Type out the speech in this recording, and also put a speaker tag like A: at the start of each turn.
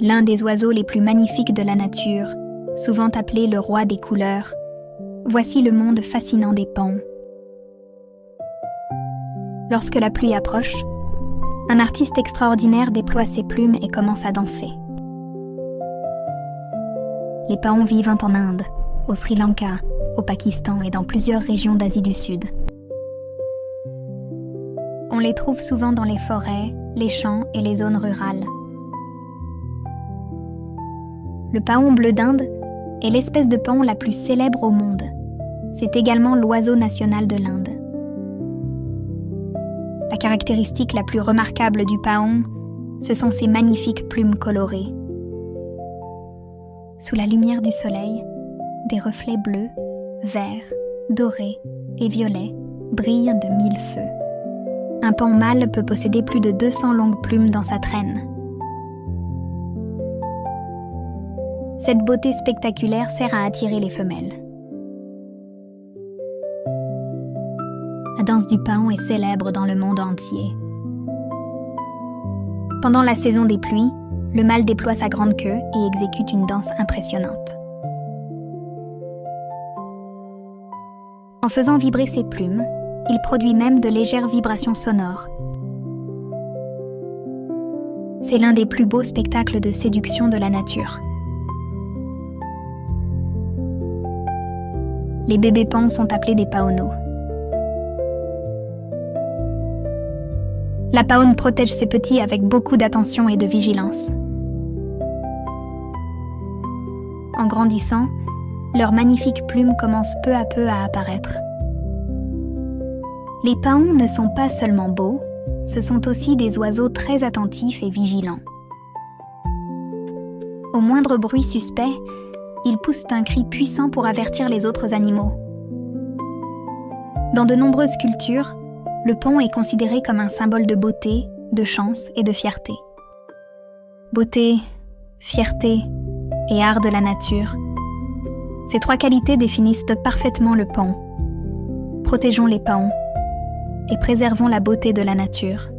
A: L'un des oiseaux les plus magnifiques de la nature, souvent appelé le roi des couleurs, voici le monde fascinant des paons. Lorsque la pluie approche, un artiste extraordinaire déploie ses plumes et commence à danser. Les paons vivent en Inde, au Sri Lanka, au Pakistan et dans plusieurs régions d'Asie du Sud. On les trouve souvent dans les forêts, les champs et les zones rurales. Le paon bleu d'Inde est l'espèce de paon la plus célèbre au monde. C'est également l'oiseau national de l'Inde. La caractéristique la plus remarquable du paon, ce sont ses magnifiques plumes colorées. Sous la lumière du soleil, des reflets bleus, verts, dorés et violets brillent de mille feux. Un paon mâle peut posséder plus de 200 longues plumes dans sa traîne. Cette beauté spectaculaire sert à attirer les femelles. La danse du paon est célèbre dans le monde entier. Pendant la saison des pluies, le mâle déploie sa grande queue et exécute une danse impressionnante. En faisant vibrer ses plumes, il produit même de légères vibrations sonores. C'est l'un des plus beaux spectacles de séduction de la nature. Les bébés paons sont appelés des paonos. La paonne protège ses petits avec beaucoup d'attention et de vigilance. En grandissant, leurs magnifiques plumes commencent peu à peu à apparaître. Les paons ne sont pas seulement beaux, ce sont aussi des oiseaux très attentifs et vigilants. Au moindre bruit suspect, ils poussent un cri puissant pour avertir les autres animaux. Dans de nombreuses cultures, le paon est considéré comme un symbole de beauté, de chance et de fierté. Beauté, fierté et art de la nature. Ces trois qualités définissent parfaitement le paon. Protégeons les paons et préservons la beauté de la nature.